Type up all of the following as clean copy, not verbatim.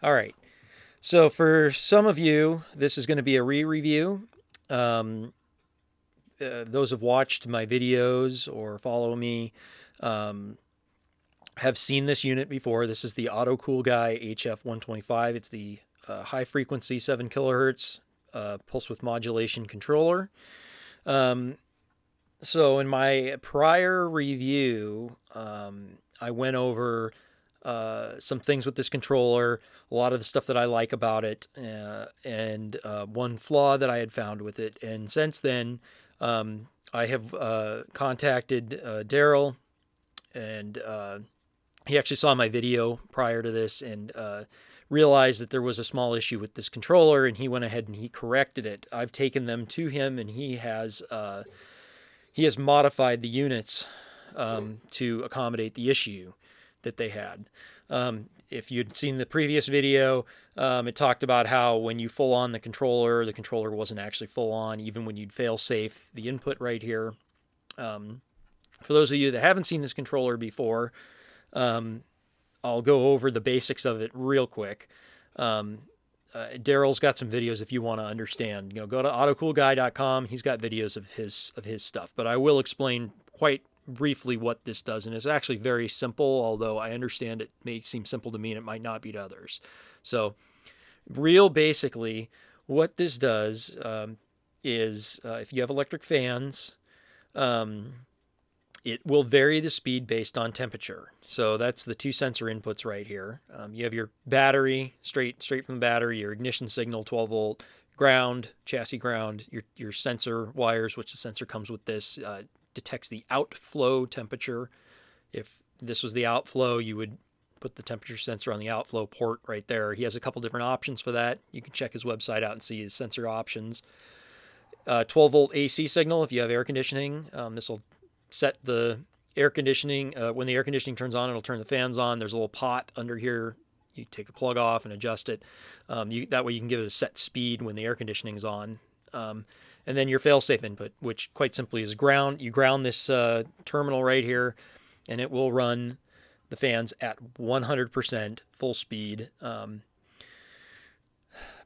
All right. So for some of you, this is going to be a re-review. Um, those who've watched my videos or follow me um, have seen this unit before. This is the Autocool Guy HF-125. It's the high frequency 7 kilohertz pulse width modulation controller. Um, so in my prior review, I went over some things with this controller, a lot of the stuff that I like about it, and one flaw that I had found with it. And since then, I have contacted Daryl, and he actually saw my video prior to this and realized that there was a small issue with this controller, and he went ahead and he corrected it. I've taken them to him, and he has modified the units to accommodate the issue that they had. If you'd seen the previous video, it talked about how when you full on the controller wasn't actually full on, even when you'd fail safe the input right here. For those of you that haven't seen this controller before, I'll go over the basics of it real quick. Daryl's got some videos if you want to understand. Go to autocoolguy.com. He's got videos of his stuff, but I will explain quite briefly what this does, and it's actually very simple, although I understand it may seem simple to me and it might not be to others. So real basically what this does is if you have electric fans, it will vary the speed based on temperature. So that's the two sensor inputs right here. You have your battery, straight from the battery, your ignition signal, 12 volt, ground, chassis ground, your sensor wires, which the sensor comes with this, detects the outflow temperature. If this was the outflow, you would put the temperature sensor on the outflow port right there. He has a couple different options for that. You can check his website out and see his sensor options. 12 volt AC signal if you have air conditioning. This will set the air conditioning. When the air conditioning turns on, it'll turn the fans on. There's a little pot under here. You take the plug off and adjust it. That way you can give it a set speed when the air conditioning is on. And then your fail-safe input, which quite simply is ground. You ground this terminal right here, and it will run the fans at 100% full speed.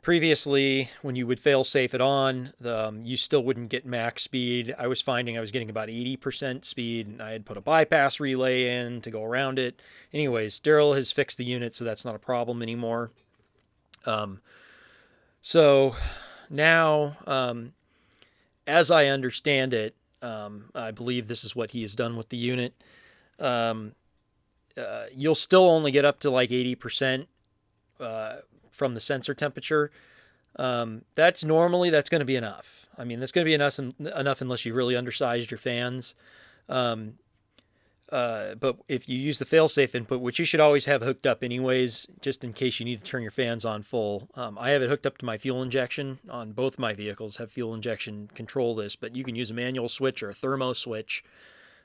Previously, when you would fail-safe it on, you still wouldn't get max speed. I was finding I was getting about 80% speed, and I had put a bypass relay in to go around it. Anyways, Daryl has fixed the unit, so that's not a problem anymore. So now, as I understand it, I believe this is what he has done with the unit. You'll still only get up to like 80% from the sensor temperature. That's going to be enough. I mean, that's going to be enough unless you really undersized your fans. But if you use the fail-safe input, which you should always have hooked up anyways, just in case you need to turn your fans on full. I have it hooked up to my fuel injection on both my vehicles, have fuel injection control this, but you can use a manual switch or a thermo switch.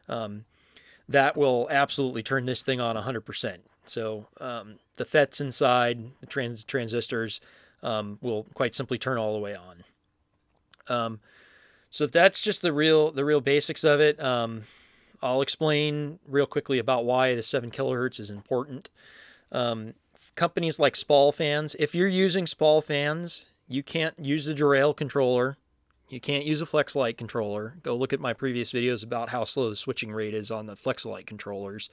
That will absolutely turn this thing on 100%. So the FETs inside, the transistors, will quite simply turn all the way on. So that's just the real basics of it. I'll explain real quickly about why the 7 kilohertz is important. Companies like Spall fans, if you're using Spall fans, you can't use the derail controller. You can't use a FlexLight controller. Go look at my previous videos about how slow the switching rate is on the FlexLight controllers.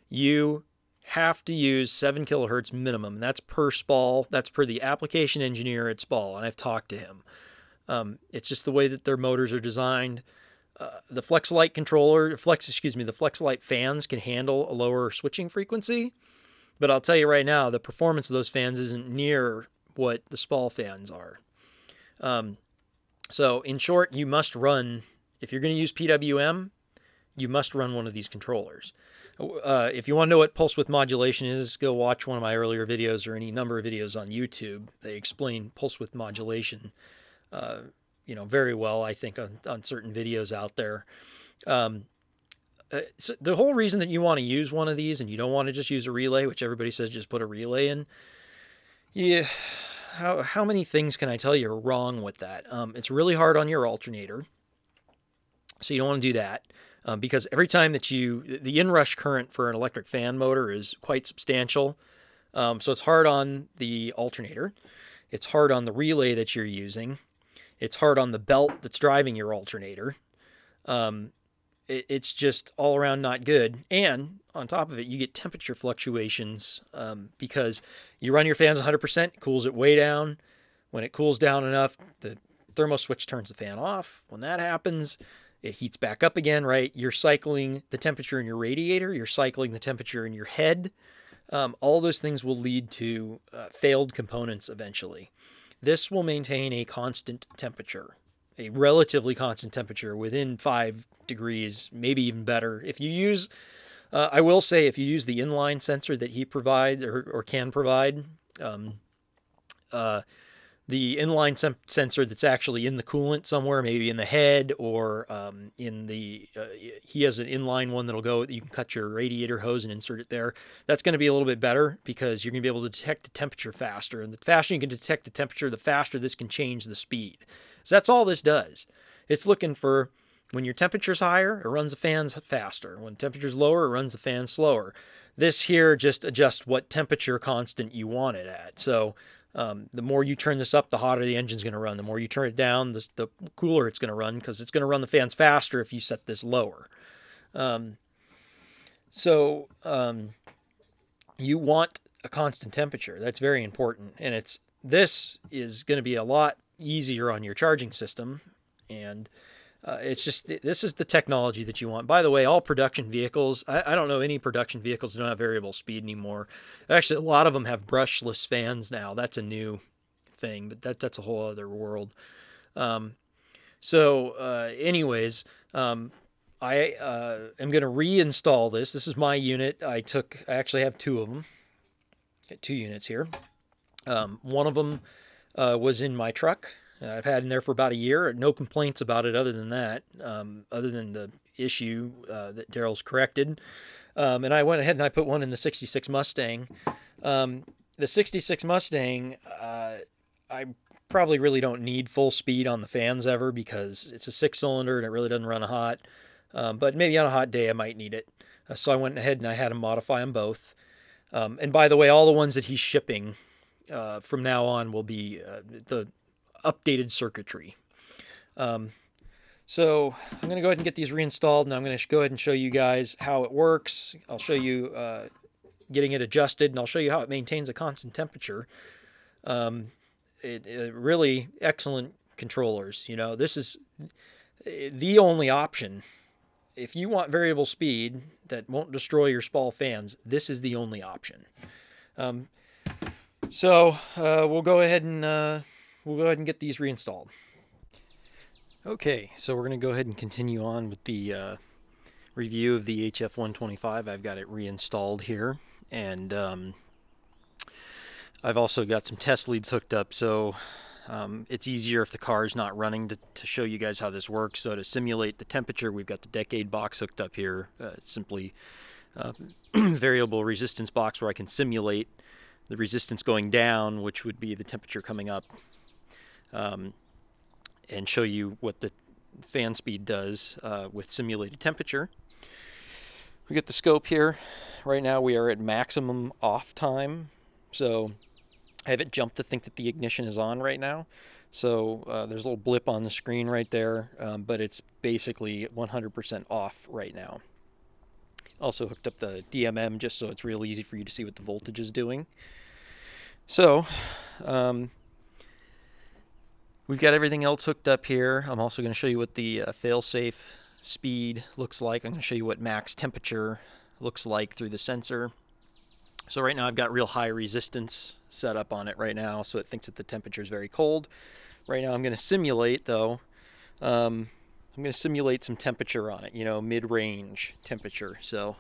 You have to use 7 kilohertz minimum. That's per Spall. That's per the application engineer at Spall, and I've talked to him. It's just the way that their motors are designed. The FlexLight controller, the FlexLight fans can handle a lower switching frequency, but I'll tell you right now, the performance of those fans isn't near what the Spall fans are. So in short, you must run, if you're going to use PWM, you must run one of these controllers. If you want to know what pulse width modulation is, go watch one of my earlier videos or any number of videos on YouTube. They explain pulse width modulation very well, I think, on certain videos out there. So the whole reason that you want to use one of these and you don't want to just use a relay, which everybody says just put a relay in, how many things can I tell you are wrong with that? It's really hard on your alternator, so you don't want to do that. Because every time that the inrush current for an electric fan motor is quite substantial. So it's hard on the alternator. It's hard on the relay that you're using. It's hard on the belt that's driving your alternator. Um, it's just all around not good. And on top of it, you get temperature fluctuations because you run your fans 100%, cools it way down. When it cools down enough, the thermo switch turns the fan off. When that happens, it heats back up again, right? You're cycling the temperature in your radiator, you're cycling the temperature in your head. All those things will lead to failed components eventually. This will maintain a constant temperature, a relatively constant temperature within 5 degrees, maybe even better. If you use, I will say, if you use the inline sensor that he provides or can provide, um, uh, the inline sensor that's actually in the coolant somewhere, maybe in the head or in the, he has an inline one that'll go, you can cut your radiator hose and insert it there. That's going to be a little bit better because you're going to be able to detect the temperature faster. And the faster you can detect the temperature, the faster this can change the speed. So that's all this does. It's looking for when your temperature's higher, it runs the fans faster. When temperature's lower, it runs the fans slower. This here just adjusts what temperature constant you want it at. So the more you turn this up, the hotter the engine's going to run. The more you turn it down, the cooler it's going to run because it's going to run the fans faster if you set this lower. You want a constant temperature. That's very important. And this is going to be a lot easier on your charging system. And this is the technology that you want. By the way, all production vehicles, I don't know any production vehicles that don't have variable speed anymore. Actually, a lot of them have brushless fans now. That's a new thing, but that's a whole other world. Anyways, I am going to reinstall this. This is my unit. I actually have two of them. Got 2 units here. One of them was in my truck. I've had in there for about a year. No complaints about it other than that, other than the issue that Daryl's corrected. And I went ahead and I put one in the 66 Mustang. The 66 Mustang, I probably really don't need full speed on the fans ever because it's a 6-cylinder and it really doesn't run hot. But maybe on a hot day I might need it. So I went ahead and I had him modify them both. And by the way, all the ones that he's shipping from now on will be the updated circuitry. So I'm going to go ahead and get these reinstalled, and I'm going to go ahead and show you guys how it works. I'll show you getting it adjusted, and I'll show you how it maintains a constant temperature. Really excellent controllers. You know, this is the only option. If you want variable speed that won't destroy your Spall fans, this is the only option. We'll go ahead and get these reinstalled. Okay, so we're going to go ahead and continue on with the review of the HF-125. I've got it reinstalled here, and I've also got some test leads hooked up, so it's easier if the car is not running to show you guys how this works. So to simulate the temperature, we've got the Decade box hooked up here. It's simply variable resistance box where I can simulate the resistance going down, which would be the temperature coming up, and show you what the fan speed does with simulated temperature. We get the scope here. Right now we are at maximum off time, so I have it jumped to think that the ignition is on right now. So there's a little blip on the screen right there, but it's basically 100% off right now. Also hooked up the DMM just so it's real easy for you to see what the voltage is doing. So we've got everything else hooked up here. I'm also going to show you what the fail-safe speed looks like. I'm going to show you what max temperature looks like through the sensor. So right now I've got real high resistance set up on it right now, so it thinks that the temperature is very cold. Right now I'm going to simulate, though. I'm going to simulate some temperature on it, mid-range temperature. So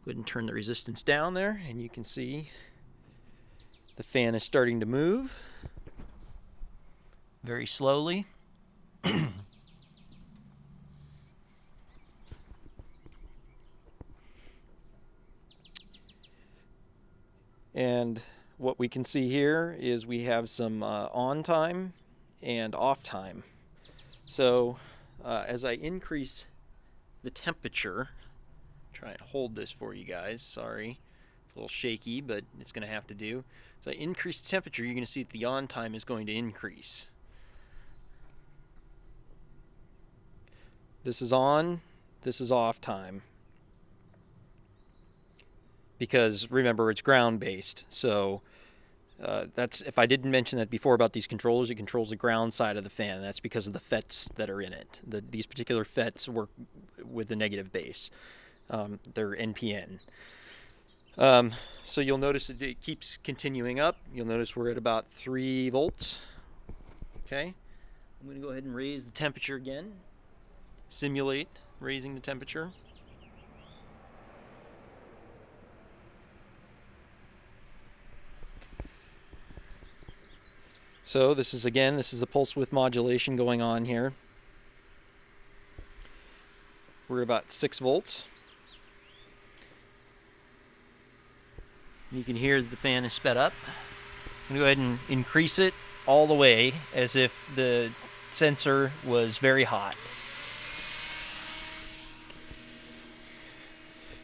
go ahead and turn the resistance down there, and you can see the fan is starting to move very slowly. And what we can see here is we have some on time and off time. So as I increase the temperature, try and hold this for you guys, sorry. It's a little shaky, but it's going to have to do. So I increase the temperature, you're going to see that the on time is going to increase. This is on, this is off time. Because remember, it's ground based. So that's, if I didn't mention that before about these controllers, it controls the ground side of the fan. That's because of the FETs that are in it. These particular FETs work with the negative base. They're NPN. So you'll notice that it keeps continuing up. You'll notice we're at about 3 volts. Okay, I'm going to go ahead and raise the temperature again. Simulate raising the temperature. So this is the pulse width modulation going on here. We're about 6 volts. You can hear that the fan is sped up. I'm going to go ahead and increase it all the way as if the sensor was very hot.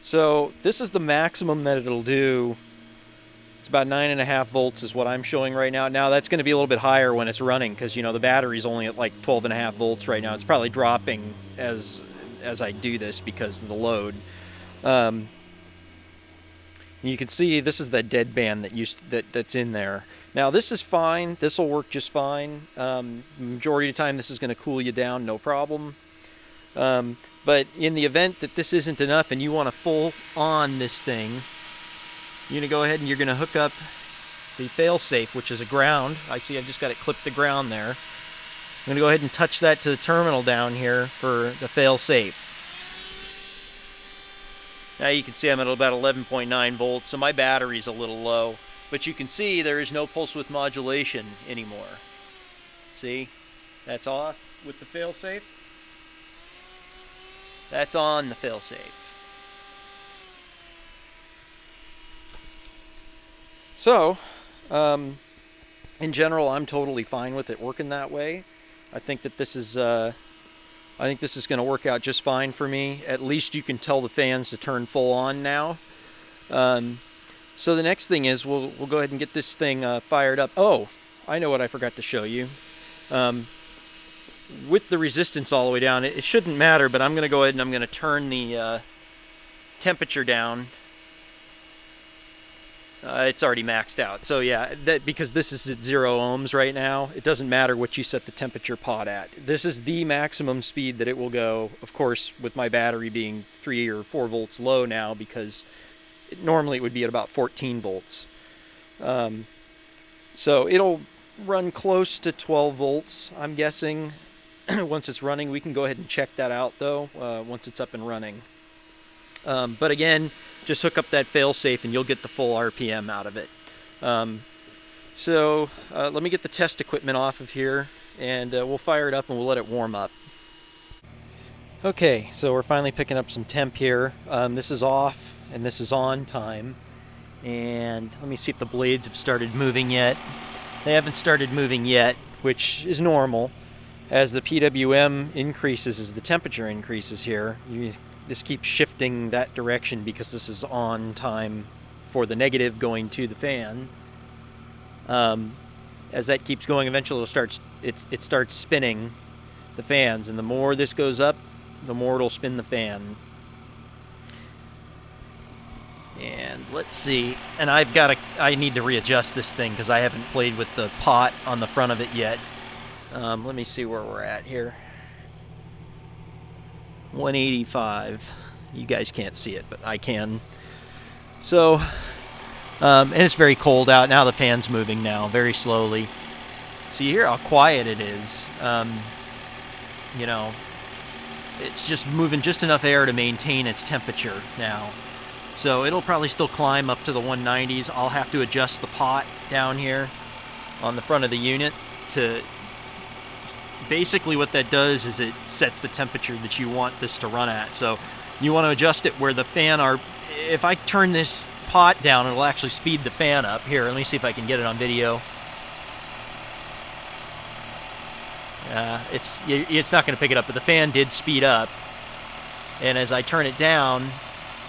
So this is the maximum that it'll do. It's about 9.5 volts is what I'm showing right now. Now that's going to be a little bit higher when it's running because, you know, the battery's only at like 12.5 volts right now. It's probably dropping as I do this because of the load. You can see this is that dead band that's in there. Now this is fine. This will work just fine. Majority of the time this is going to cool you down, no problem. But in the event that this isn't enough and you want to full on this thing, you're going to go ahead and you're going to hook up the fail-safe, which is a ground. I see I've just got it clipped to ground there. I'm going to go ahead and touch that to the terminal down here for the fail-safe. Now you can see I'm at about 11.9 volts, so my battery's a little low. But you can see there is no pulse width modulation anymore. See? That's off with the fail-safe. That's on the fail-safe. So, in general, I'm totally fine with it working that way. I think that this is going to work out just fine for me. At least you can tell the fans to turn full on now. So the next thing is we'll go ahead and get this thing fired up. Oh, I know what I forgot to show you. With the resistance all the way down, it shouldn't matter, but I'm going to go ahead and I'm going to turn the temperature down. It's already maxed out. So yeah, because this is at 0 ohms right now, it doesn't matter what you set the temperature pot at. This is the maximum speed that it will go, of course, with my battery being 3 or 4 volts low now, because normally it would be at about 14 volts. So it'll run close to 12 volts, I'm guessing. Once it's running, we can go ahead and check that out, though, once it's up and running. But again, just hook up that fail-safe and you'll get the full RPM out of it. So let me get the test equipment off of here, and we'll fire it up and we'll let it warm up. Okay, so we're finally picking up some temp here. This is off and this is on time. And let me see if the blades have started moving yet. They haven't started moving yet, which is normal. As the PWM increases, as the temperature increases here, this keeps shifting that direction because this is on time for the negative going to the fan. As that keeps going, eventually it starts spinning the fans, and the more this goes up, the more it'll spin the fan. And let's see, and I need to readjust this thing because I haven't played with the pot on the front of it yet. Let me see where we're at here. 185. You guys can't see it, but I can. So, and it's very cold out. Now the fan's moving now, very slowly. So you hear how quiet it is. You know, it's just moving just enough air to maintain its temperature now. So it'll probably still climb up to the 190s. I'll have to adjust the pot down here on the front of the unit to... Basically what that does is it sets the temperature that you want this to run at. So you want to adjust it where the fan are... If I turn this pot down, it'll actually speed the fan up. Here, let me see if I can get it on video. It's not going to pick it up, but the fan did speed up. And as I turn it down,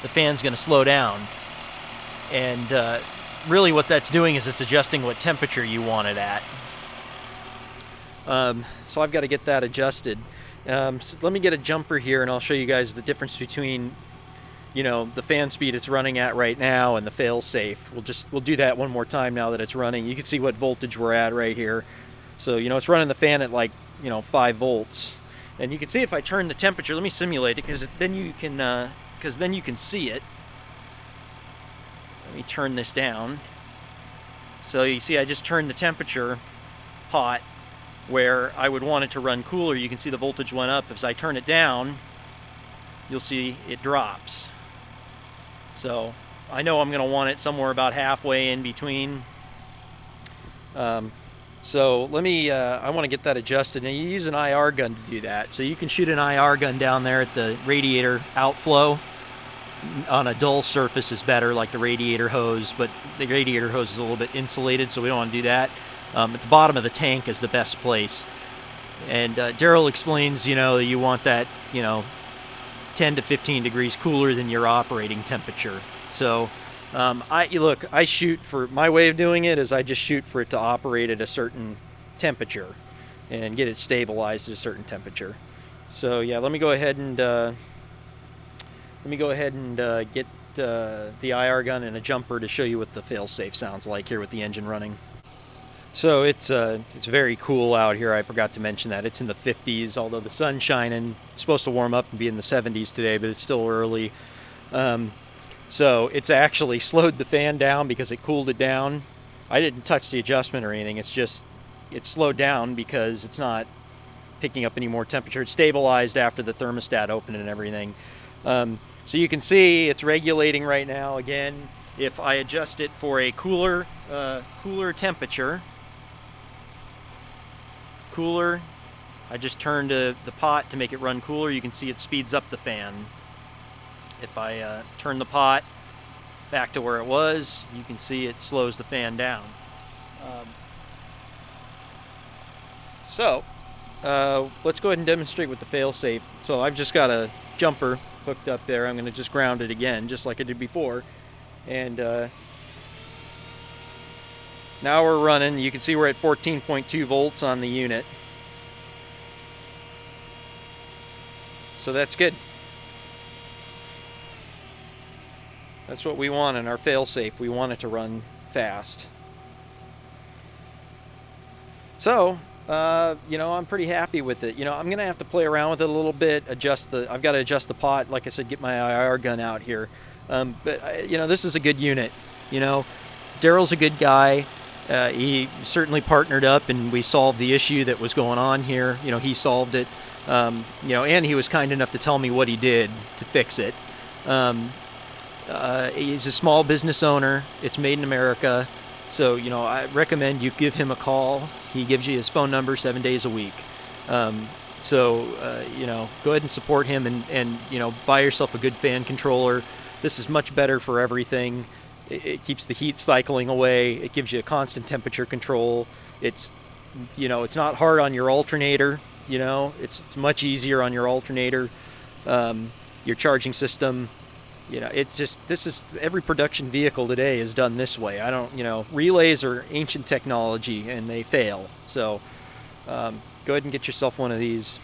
the fan's going to slow down. And really what that's doing is it's adjusting what temperature you want it at. So I've got to get that adjusted. So let me get a jumper here and I'll show you guys the difference between, you know, the fan speed it's running at right now and the fail-safe. We'll do that one more time now that it's running. You can see what voltage we're at right here. So, you know, it's running the fan at like, you know, 5 volts. And you can see if I turn the temperature, let me simulate it because then you can see it. Let me turn this down. So you see I just turned the temperature hot where I would want it to run cooler. You can see the voltage went up. As I turn it down, you'll see it drops. So I know I'm going to want it somewhere about halfway in between. So let me, I want to get that adjusted, and you use an IR gun to do that. So you can shoot an IR gun down there at the radiator outflow. On a dull surface is better, like the radiator hose, but the radiator hose is a little bit insulated, so we don't want to do that. At the bottom of the tank is the best place. And Daryl explains, you know, you want that, you know, 10 to 15 degrees cooler than your operating temperature. So I shoot for, my way of doing it is I just shoot for it to operate at a certain temperature and get it stabilized at a certain temperature. So yeah, let me go ahead and get the IR gun and a jumper to show you what the fail-safe sounds like here with the engine running. So it's very cool out here. I forgot to mention that. It's in the 50s, although the sun's shining. It's supposed to warm up and be in the 70s today, but it's still early. So it's actually slowed the fan down because it cooled it down. I didn't touch the adjustment or anything. It's just, it's slowed down because it's not picking up any more temperature. It's stabilized after the thermostat opened and everything. So you can see it's regulating right now. Again, if I adjust it for a cooler temperature, I just turn the pot to make it run cooler. You can see it speeds up the fan. If I turn the pot back to where it was, you can see it slows the fan down. Let's go ahead and demonstrate with the fail-safe. So I've just got a jumper hooked up there. I'm going to just ground it again, just like I did before. And now we're running. You can see we're at 14.2 volts on the unit. So that's good. That's what we want in our fail-safe. We want it to run fast. So, you know, I'm pretty happy with it. You know, I'm going to have to play around with it a little bit, I've got to adjust the pot, like I said, get my IR gun out here. But, you know, this is a good unit. You know, Daryl's a good guy. He certainly partnered up and we solved the issue that was going on here. You know, he solved it. You know, and he was kind enough to tell me what he did to fix it. He's a small business owner. It's made in America. So, you know, I recommend you give him a call. He gives you his phone number 7 days a week. You know, go ahead and support him and, you know, buy yourself a good fan controller. This is much better for everything. It keeps the heat cycling away. It gives you a constant temperature control. It's, you know, it's not hard on your alternator. You know, it's much easier on your alternator. Your charging system. You know, it's just, this is, every production vehicle today is done this way. You know, relays are ancient technology and they fail. So go ahead and get yourself one of these.